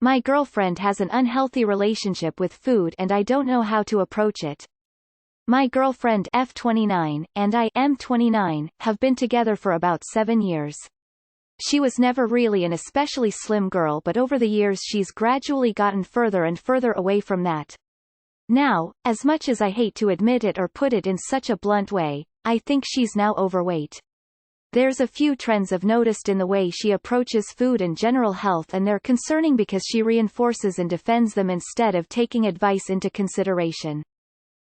My girlfriend has an unhealthy relationship with food and I don't know how to approach it. My girlfriend F29, and I M29, have been together for about 7 years. She was never really an especially slim girl, but over the years she's gradually gotten further and further away from that. Now, as much as I hate to admit it or put it in such a blunt way, I think she's now overweight. There's a few trends I've noticed in the way she approaches food and general health, and they're concerning because she reinforces and defends them instead of taking advice into consideration.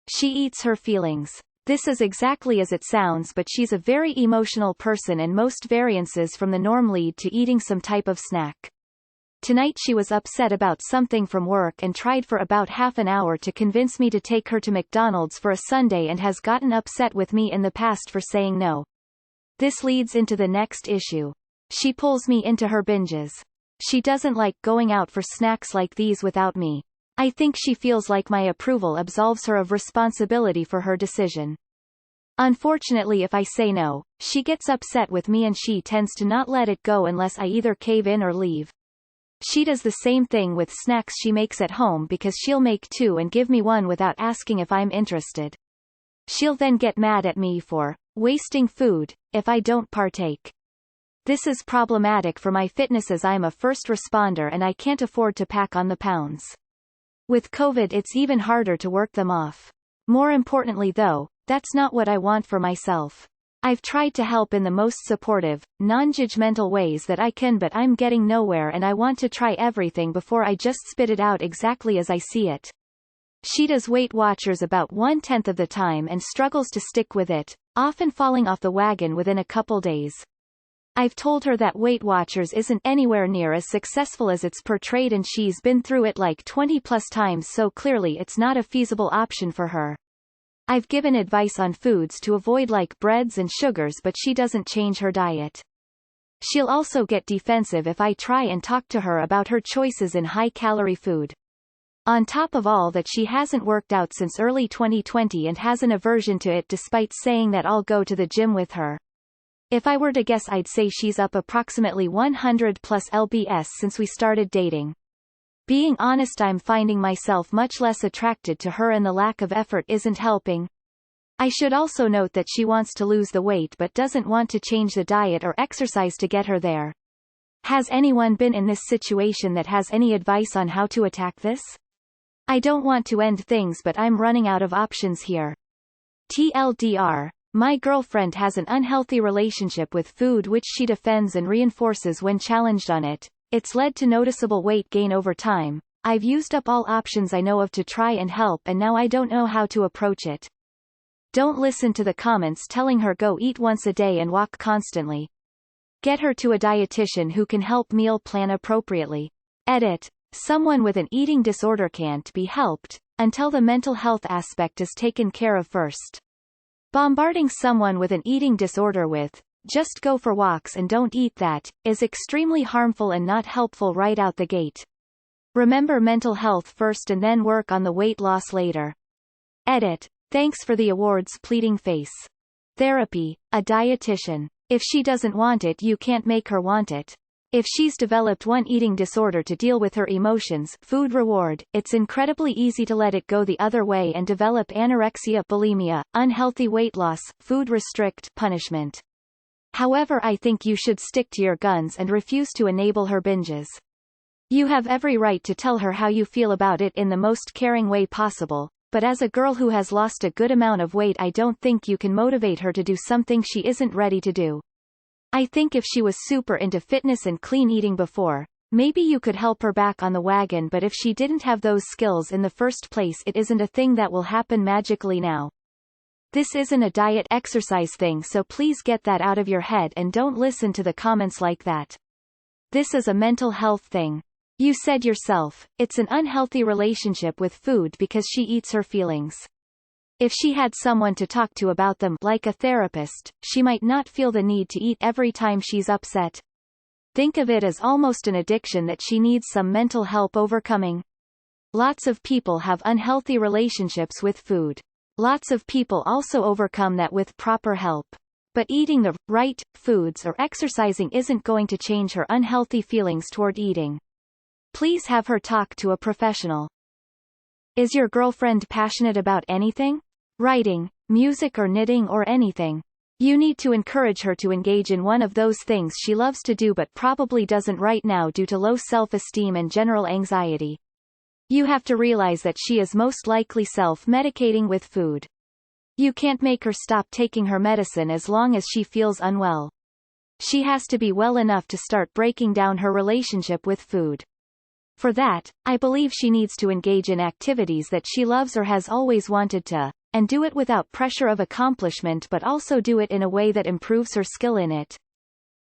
She eats her feelings. This is exactly as it sounds, but she's a very emotional person and most variances from the norm lead to eating some type of snack. Tonight she was upset about something from work and tried for about half an hour to convince me to take her to McDonald's for a sundae and has gotten upset with me in the past for saying no. This leads into the next issue. She pulls me into her binges. She doesn't like going out for snacks like these without me. I think she feels like my approval absolves her of responsibility for her decision. Unfortunately, if I say no, she gets upset with me and she tends to not let it go unless I either cave in or leave. She does the same thing with snacks she makes at home because she'll make 2 and give me 1 without asking if I'm interested. She'll then get mad at me for wasting food if I don't partake. This is problematic for my fitness as I'm a first responder and I can't afford to pack on the pounds. With COVID, it's even harder to work them off. More importantly though, that's not what I want for myself. I've tried to help in the most supportive, non-judgmental ways that I can, but I'm getting nowhere and I want to try everything before I just spit it out exactly as I see it. She does Weight Watchers about 1/10 of the time and struggles to stick with it, often falling off the wagon within a couple days. I've told her that Weight Watchers isn't anywhere near as successful as it's portrayed and she's been through it like 20+ times, so clearly it's not a feasible option for her. I've given advice on foods to avoid like breads and sugars, but she doesn't change her diet. She'll also get defensive if I try and talk to her about her choices in high-calorie food. On top of all that, she hasn't worked out since early 2020 and has an aversion to it despite saying that I'll go to the gym with her. If I were to guess, I'd say she's up approximately 100+ lbs since we started dating. Being honest, I'm finding myself much less attracted to her and the lack of effort isn't helping. I should also note that she wants to lose the weight but doesn't want to change the diet or exercise to get her there. Has anyone been in this situation that has any advice on how to attack this? I don't want to end things, but I'm running out of options here. TLDR, my girlfriend has an unhealthy relationship with food which she defends and reinforces when challenged on it. It's led to noticeable weight gain over time. I've used up all options I know of to try and help, and now I don't know how to approach it. Don't listen to the comments telling her go eat once a day and walk constantly. Get her to a dietitian who can help meal plan appropriately. Edit. Someone with an eating disorder can't be helped until the mental health aspect is taken care of first. Bombarding someone with an eating disorder with "just go for walks and don't eat that" is extremely harmful and not helpful right out the gate. Remember mental health first and then work on the weight loss later. Edit. Thanks for the awards, pleading face. Therapy, a dietitian. If she doesn't want it, you can't make her want it. If she's developed one eating disorder to deal with her emotions, food reward, it's incredibly easy to let it go the other way and develop anorexia, bulimia, unhealthy weight loss, food restrict, punishment. However, I think you should stick to your guns and refuse to enable her binges. You have every right to tell her how you feel about it in the most caring way possible, but as a girl who has lost a good amount of weight, I don't think you can motivate her to do something she isn't ready to do. I think if she was super into fitness and clean eating before, maybe you could help her back on the wagon, but if she didn't have those skills in the first place, it isn't a thing that will happen magically now. This isn't a diet exercise thing, so please get that out of your head and don't listen to the comments like that. This is a mental health thing. You said yourself, it's an unhealthy relationship with food because she eats her feelings. If she had someone to talk to about them, like a therapist, she might not feel the need to eat every time she's upset. Think of it as almost an addiction that she needs some mental help overcoming. Lots of people have unhealthy relationships with food. Lots of people also overcome that with proper help. But eating the right foods or exercising isn't going to change her unhealthy feelings toward eating. Please have her talk to a professional. Is your girlfriend passionate about anything? Writing, music or knitting or anything? You need to encourage her to engage in one of those things she loves to do but probably doesn't right now due to low self-esteem and general anxiety. You have to realize that she is most likely self-medicating with food. You can't make her stop taking her medicine as long as she feels unwell. She has to be well enough to start breaking down her relationship with food. For that, I believe she needs to engage in activities that she loves or has always wanted to, and do it without pressure of accomplishment but also do it in a way that improves her skill in it.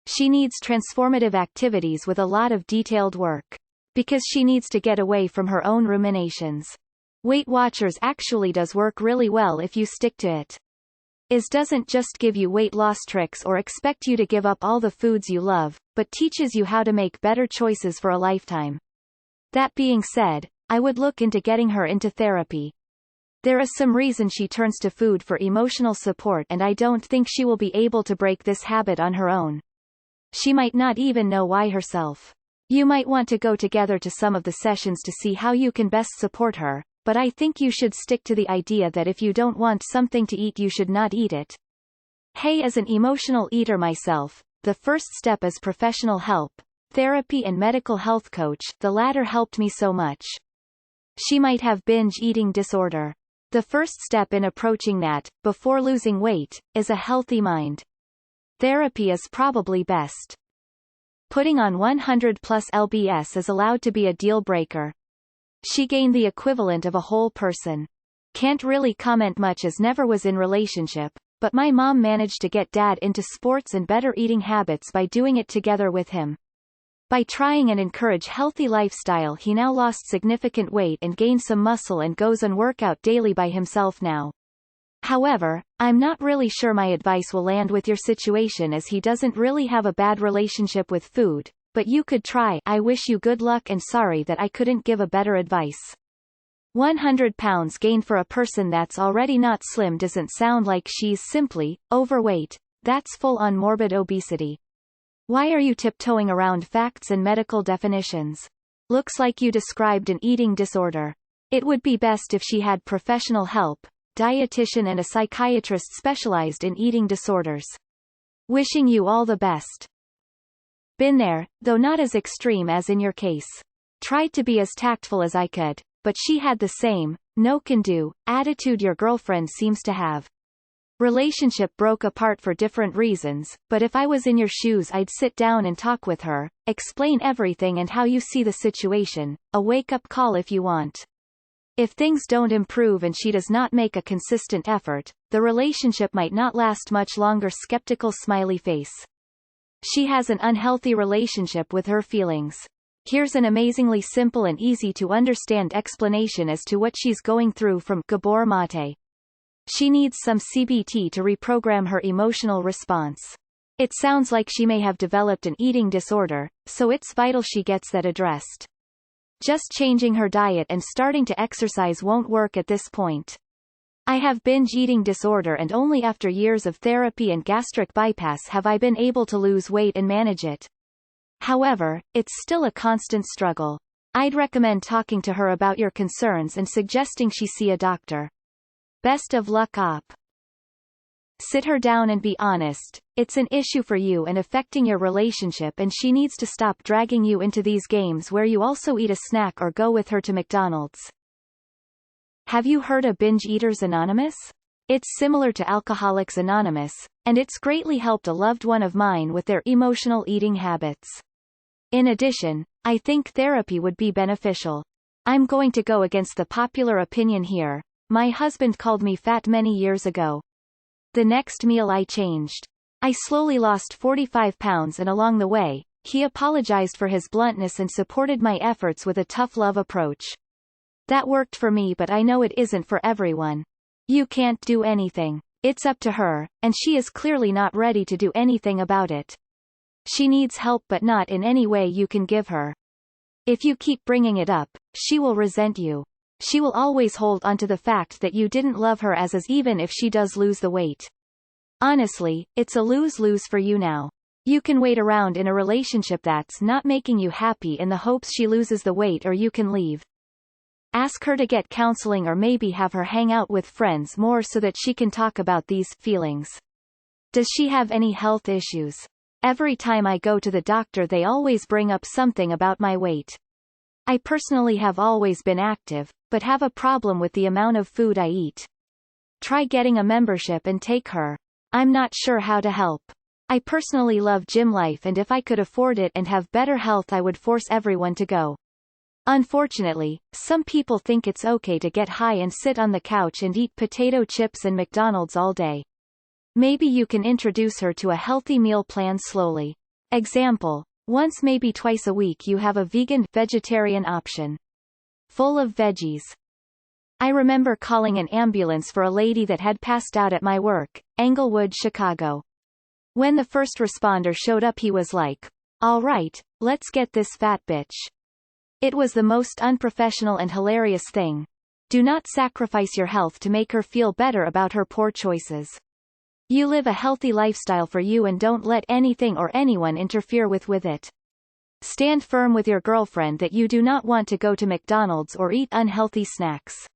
She needs transformative activities with a lot of detailed work. Because she needs to get away from her own ruminations. Weight Watchers actually does work really well if you stick to it. It doesn't just give you weight loss tricks or expect you to give up all the foods you love, but teaches you how to make better choices for a lifetime. That being said, I would look into getting her into therapy. There is some reason she turns to food for emotional support and I don't think she will be able to break this habit on her own. She might not even know why herself. You might want to go together to some of the sessions to see how you can best support her, but I think you should stick to the idea that if you don't want something to eat you should not eat it. Hey, as an emotional eater myself, the first step is professional help. Therapy and medical health coach, the latter helped me so much. She might have binge eating disorder. The first step in approaching that, before losing weight, is a healthy mind. Therapy is probably best. Putting on 100 plus lbs is allowed to be a deal breaker. She gained the equivalent of a whole person. Can't really comment much as never was in relationship, but my mom managed to get dad into sports and better eating habits by doing it together with him. By trying and encourage healthy lifestyle he now lost significant weight and gained some muscle and goes on workout daily by himself now. However, I'm not really sure my advice will land with your situation as he doesn't really have a bad relationship with food, but you could try. I wish you good luck and sorry that I couldn't give a better advice. 100 pounds gained for a person that's already not slim doesn't sound like she's simply overweight. That's full-on morbid obesity. Why are you tiptoeing around facts and medical definitions? Looks like you described an eating disorder. It would be best if she had professional help, dietitian and a psychiatrist specialized in eating disorders. Wishing you all the best. Been there, though not as extreme as in your case. Tried to be as tactful as I could, but she had the same, no can do, attitude your girlfriend seems to have. Relationship broke apart for different reasons, but if I was in your shoes I'd sit down and talk with her, explain everything and how you see the situation, a wake-up call if you want. If things don't improve and she does not make a consistent effort, the relationship might not last much longer. Skeptical smiley face. She has an unhealthy relationship with her feelings. Here's an amazingly simple and easy to understand explanation as to what she's going through from Gabor Mate. She needs some CBT to reprogram her emotional response. It sounds like she may have developed an eating disorder, so it's vital she gets that addressed. Just changing her diet and starting to exercise won't work at this point. I have binge eating disorder and only after years of therapy and gastric bypass have I been able to lose weight and manage it. However, it's still a constant struggle. I'd recommend talking to her about your concerns and suggesting she see a doctor. Best of luck, op. Sit her down and be honest. It's an issue for you and affecting your relationship and she needs to stop dragging you into these games where you also eat a snack or go with her to McDonald's. Have you heard of Binge Eaters Anonymous? It's similar to Alcoholics Anonymous, and it's greatly helped a loved one of mine with their emotional eating habits. In addition, I think therapy would be beneficial. I'm going to go against the popular opinion here. My husband called me fat many years ago. The next meal I changed. I slowly lost 45 pounds and along the way, he apologized for his bluntness and supported my efforts with a tough love approach. That worked for me, but I know it isn't for everyone. You can't do anything. It's up to her, and she is clearly not ready to do anything about it. She needs help but not in any way you can give her. If you keep bringing it up, she will resent you. She will always hold onto the fact that you didn't love her as is even if she does lose the weight. Honestly, it's a lose-lose for you now. You can wait around in a relationship that's not making you happy in the hopes she loses the weight, or you can leave. Ask her to get counseling, or maybe have her hang out with friends more so that she can talk about these feelings. Does she have any health issues? Every time I go to the doctor they always bring up something about my weight. I personally have always been active, but have a problem with the amount of food I eat. Try getting a membership and take her. I'm not sure how to help. I personally love gym life, and if I could afford it and have better health I would force everyone to go. Unfortunately, some people think it's okay to get high and sit on the couch and eat potato chips and McDonald's all day. Maybe you can introduce her to a healthy meal plan slowly. Example: once, maybe twice a week you have a vegetarian option. Full of veggies. I remember calling an ambulance for a lady that had passed out at my work, Englewood, Chicago. When the first responder showed up he was like, "All right, let's get this fat bitch." It was the most unprofessional and hilarious thing. Do not sacrifice your health to make her feel better about her poor choices. You live a healthy lifestyle for you and don't let anything or anyone interfere with it. Stand firm with your girlfriend that you do not want to go to McDonald's or eat unhealthy snacks.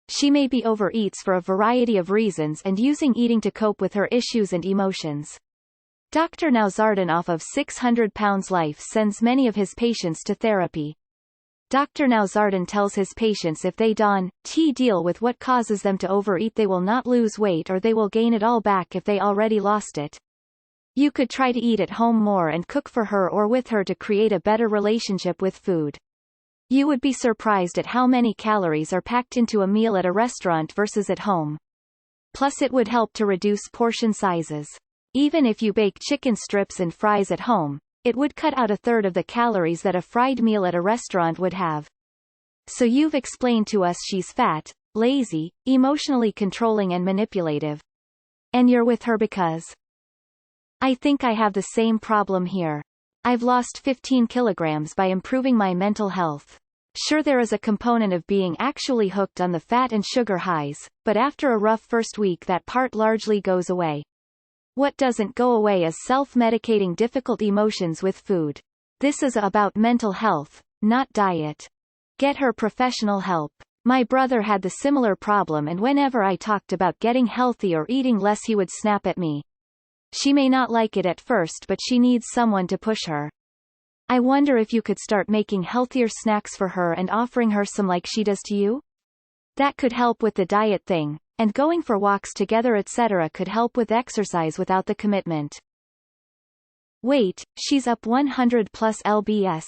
She may be overeats for a variety of reasons and using eating to cope with her issues and emotions. Dr. Nowzaradan of 600 Pounds Life sends many of his patients to therapy. Dr. Nowzaradan tells his patients if they don't deal with what causes them to overeat they will not lose weight, or they will gain it all back if they already lost it. You could try to eat at home more and cook for her or with her to create a better relationship with food. You would be surprised at how many calories are packed into a meal at a restaurant versus at home. Plus it would help to reduce portion sizes. Even if you bake chicken strips and fries at home, it would cut out a third of the calories that a fried meal at a restaurant would have. So you've explained to us she's fat, lazy, emotionally controlling and manipulative. And you're with her because... I think I have the same problem here. I've lost 15 kilograms by improving my mental health. Sure, there is a component of being actually hooked on the fat and sugar highs, but after a rough first week that part largely goes away. What doesn't go away is self-medicating difficult emotions with food. This is about mental health, not diet. Get her professional help. My brother had the similar problem, and whenever I talked about getting healthy or eating less he would snap at me. She may not like it at first, but she needs someone to push her. I wonder if you could start making healthier snacks for her and offering her some like she does to you? That could help with the diet thing. And going for walks together etc. could help with exercise without the commitment. Wait, she's up 100 plus lbs.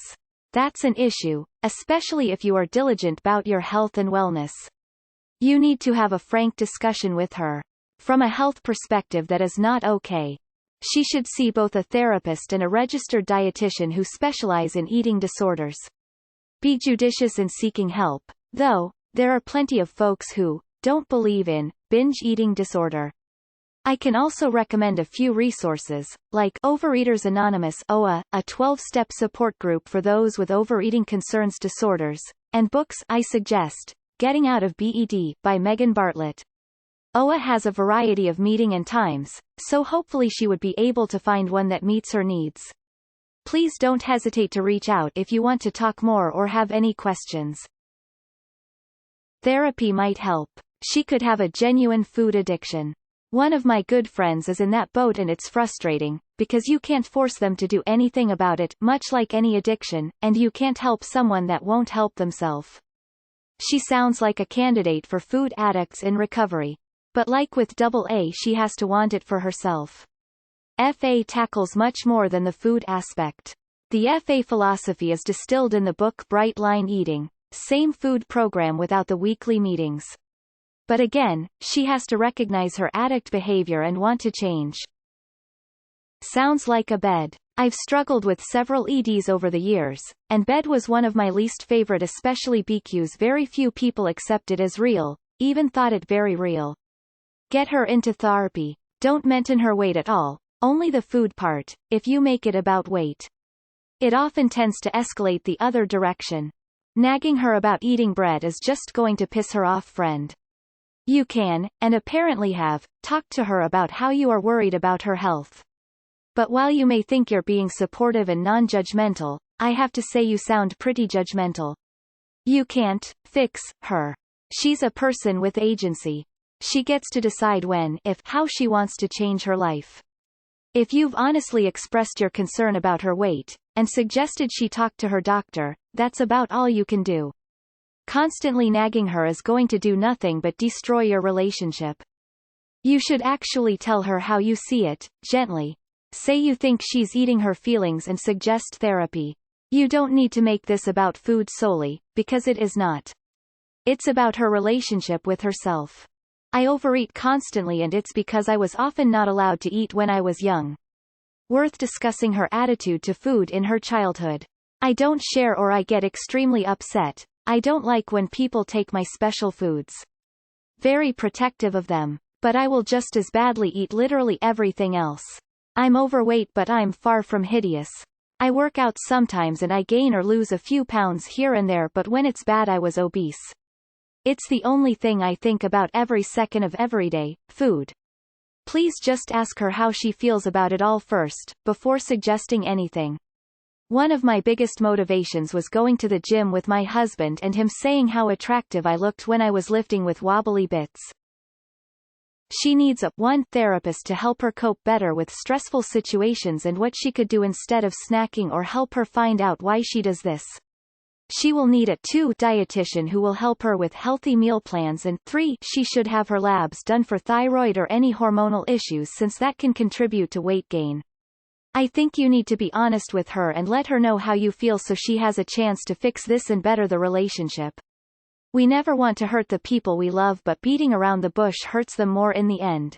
That's an issue, especially if you are diligent about your health and wellness. You need to have a frank discussion with her. From a health perspective that is not okay. She should see both a therapist and a registered dietitian who specialize in eating disorders. Be judicious in seeking help, though. There are plenty of folks who don't believe in binge eating disorder. I can also recommend a few resources, like Overeaters Anonymous (OA), a 12-step support group for those with overeating concerns disorders, and books I suggest, Getting Out of BED by Megan Bartlett. OA has a variety of meeting and times, so hopefully she would be able to find one that meets her needs. Please don't hesitate to reach out if you want to talk more or have any questions. Therapy might help. She could have a genuine food addiction. One of my good friends is in that boat, and it's frustrating, because you can't force them to do anything about it, much like any addiction, and you can't help someone that won't help themselves. She sounds like a candidate for food addicts in recovery. But like with AA, she has to want it for herself. FA tackles much more than the food aspect. The FA philosophy is distilled in the book Bright Line Eating, same food program without the weekly meetings. But again, she has to recognize her addict behavior and want to change. Sounds like a bed. I've struggled with several EDs over the years, and bed was one of my least favorite, especially BQ's. Very few people accept it as real, even thought it very real. Get her into therapy. Don't mention her weight at all, only the food part, if you make it about weight. It often tends to escalate the other direction. Nagging her about eating bread is just going to piss her off, friend. You can, and apparently have, talked to her about how you are worried about her health. But while you may think you're being supportive and non-judgmental, I have to say you sound pretty judgmental. You can't fix her. She's a person with agency. She gets to decide when, if, how she wants to change her life. If you've honestly expressed your concern about her weight, and suggested she talk to her doctor, that's about all you can do. Constantly nagging her is going to do nothing but destroy your relationship. You should actually tell her how you see it, gently. Say you think she's eating her feelings and suggest therapy. You don't need to make this about food solely, because it is not. It's about her relationship with herself. I overeat constantly and it's because I was often not allowed to eat when I was young. Worth discussing her attitude to food in her childhood. I don't share or I get extremely upset. I don't like when people take my special foods. Very protective of them. But I will just as badly eat literally everything else. I'm overweight but I'm far from hideous. I work out sometimes and I gain or lose a few pounds here and there, but when it's bad I was obese. It's the only thing I think about every second of every day, food. Please just ask her how she feels about it all first, before suggesting anything. One of my biggest motivations was going to the gym with my husband and him saying how attractive I looked when I was lifting with wobbly bits. She needs a 1 therapist to help her cope better with stressful situations and what she could do instead of snacking or help her find out why she does this. She will need a 2 dietitian who will help her with healthy meal plans, and 3 she should have her labs done for thyroid or any hormonal issues since that can contribute to weight gain. I think you need to be honest with her and let her know how you feel so she has a chance to fix this and better the relationship. We never want to hurt the people we love, but beating around the bush hurts them more in the end.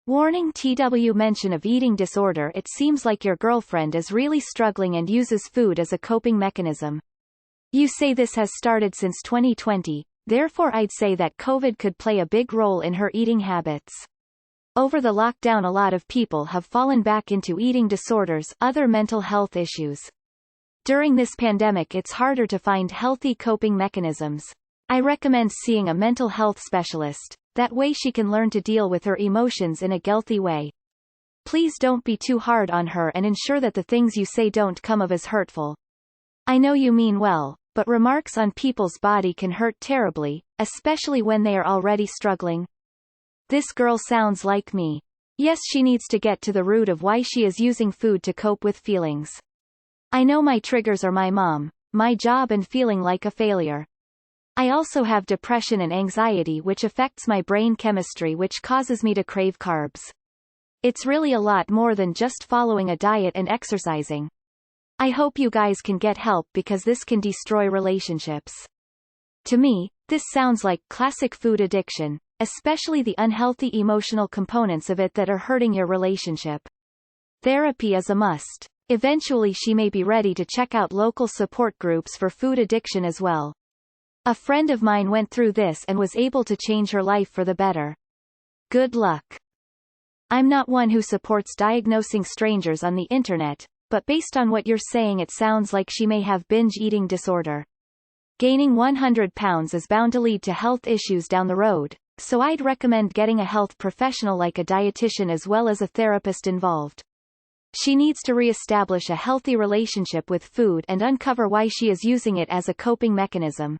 Warning: TW mention of eating disorder. It seems like your girlfriend is really struggling and uses food as a coping mechanism. You say this has started since 2020, therefore I'd say that COVID could play a big role in her eating habits. Over the lockdown a lot of people have fallen back into eating disorders, other mental health issues. During this pandemic it's harder to find healthy coping mechanisms. I recommend seeing a mental health specialist, that way she can learn to deal with her emotions in a healthy way. Please don't be too hard on her and ensure that the things you say don't come off as hurtful. I know you mean well, but remarks on people's body can hurt terribly, especially when they are already struggling. This girl sounds like me. Yes, she needs to get to the root of why she is using food to cope with feelings. I know my triggers are my mom, my job and feeling like a failure. I also have depression and anxiety which affects my brain chemistry, which causes me to crave carbs. It's really a lot more than just following a diet and exercising. I hope you guys can get help because this can destroy relationships. To me, this sounds like classic food addiction, especially the unhealthy emotional components of it that are hurting your relationship. Therapy is a must. Eventually she may be ready to check out local support groups for food addiction as well. A friend of mine went through this and was able to change her life for the better. Good luck. I'm not one who supports diagnosing strangers on the internet, but based on what you're saying it sounds like she may have binge eating disorder. Gaining 100 pounds is bound to lead to health issues down the road, so I'd recommend getting a health professional like a dietitian as well as a therapist involved. She needs to re-establish a healthy relationship with food and uncover why she is using it as a coping mechanism.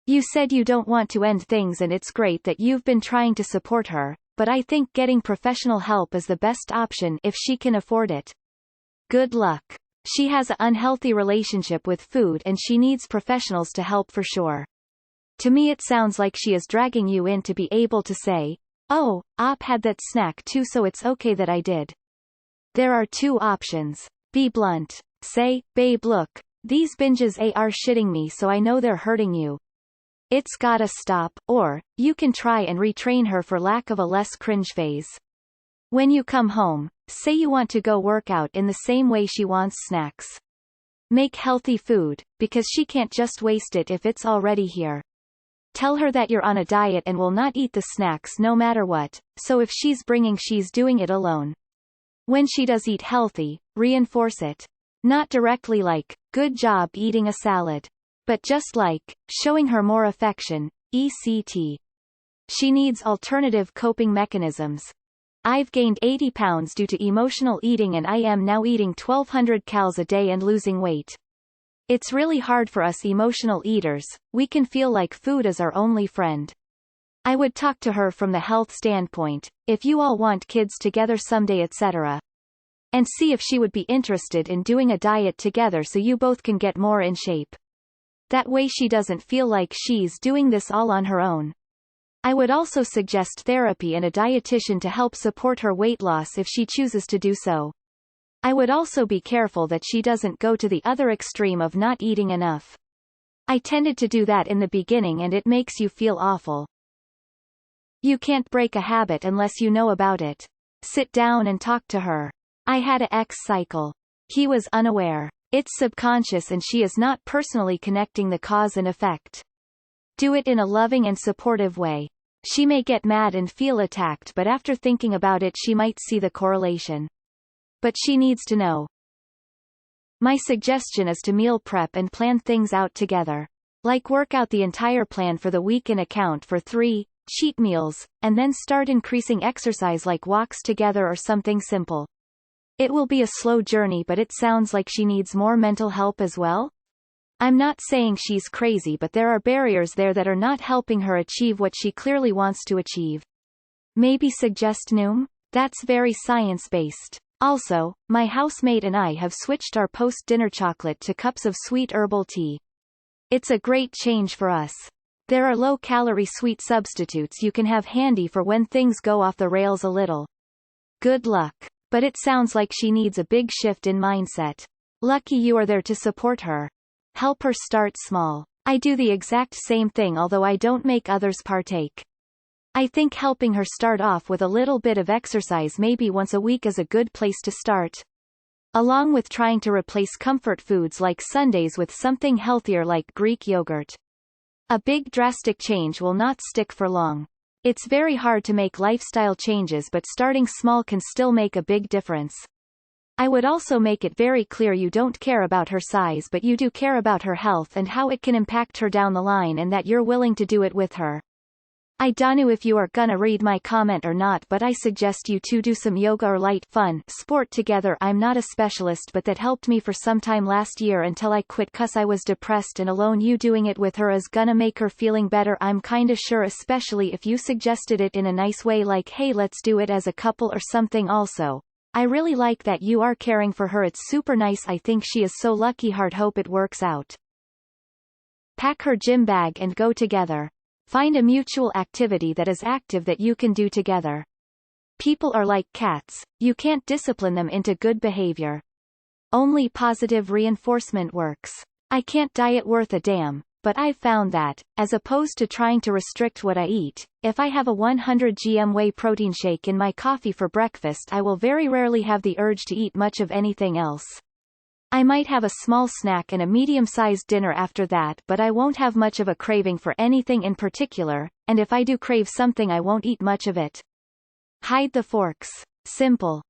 You said you don't want to end things and it's great that you've been trying to support her, but I think getting professional help is the best option if she can afford it. Good luck. She has an unhealthy relationship with food and she needs professionals to help for sure. To me it sounds like she is dragging you in to be able to say, "Oh, Op had that snack too so it's okay that I did." There are 2 options. Be blunt. Say, "Babe look, these binges are shitting me so I know they're hurting you. It's gotta stop," or, you can try and retrain her for lack of a less cringe phase. When you come home, say you want to go work out in the same way she wants snacks. Make healthy food, because she can't just waste it if it's already here. Tell her that you're on a diet and will not eat the snacks no matter what, so if she's doing it alone. When she does eat healthy, reinforce it. Not directly like, "Good job eating a salad," but just like, showing her more affection, etc. She needs alternative coping mechanisms. I've gained 80 pounds due to emotional eating and I am now eating 1200 calories a day and losing weight. It's really hard for us emotional eaters, we can feel like food is our only friend. I would talk to her from the health standpoint, if you all want kids together someday etc. And see if she would be interested in doing a diet together so you both can get more in shape. That way she doesn't feel like she's doing this all on her own. I would also suggest therapy and a dietitian to help support her weight loss if she chooses to do so. I would also be careful that she doesn't go to the other extreme of not eating enough. I tended to do that in the beginning and it makes you feel awful. You can't break a habit unless you know about it. Sit down and talk to her. I had a ex cycle. He was unaware. It's subconscious and she is not personally connecting the cause and effect. Do it in a loving and supportive way. She may get mad and feel attacked but after thinking about it she might see the correlation. But she needs to know. My suggestion is to meal prep and plan things out together. Like work out the entire plan for the week and account for 3 cheat meals, and then start increasing exercise like walks together or something simple. It will be a slow journey but it sounds like she needs more mental help as well. I'm not saying she's crazy but there are barriers there that are not helping her achieve what she clearly wants to achieve. Maybe suggest Noom? That's very science-based. Also, my housemate and I have switched our post-dinner chocolate to cups of sweet herbal tea. It's a great change for us. There are low-calorie sweet substitutes you can have handy for when things go off the rails a little. Good luck. But it sounds like she needs a big shift in mindset. Lucky you are there to support her. Help her start small. I do the exact same thing although I don't make others partake. I think helping her start off with a little bit of exercise maybe once a week is a good place to start. Along with trying to replace comfort foods like sundaes with something healthier like Greek yogurt. A big drastic change will not stick for long. It's very hard to make lifestyle changes but starting small can still make a big difference. I would also make it very clear you don't care about her size but you do care about her health and how it can impact her down the line and that you're willing to do it with her. I don't know if you are gonna read my comment or not but I suggest you two do some yoga or light fun sport together. I'm not a specialist but that helped me for some time last year until I quit cause I was depressed and alone. You doing it with her is gonna make her feeling better I'm kinda sure, especially if you suggested it in a nice way like hey let's do it as a couple or something. Also, I really like that you are caring for her, it's super nice. I think she is so lucky. Hard hope it works out. Pack her gym bag and go together. Find a mutual activity that is active that you can do together. People are like cats, you can't discipline them into good behavior. Only positive reinforcement works. I can't diet worth a damn, but I've found that, as opposed to trying to restrict what I eat, if I have a 100 gm whey protein shake in my coffee for breakfast I will very rarely have the urge to eat much of anything else. I might have a small snack and a medium-sized dinner after that but I won't have much of a craving for anything in particular, and if I do crave something I won't eat much of it. Hide the forks. Simple.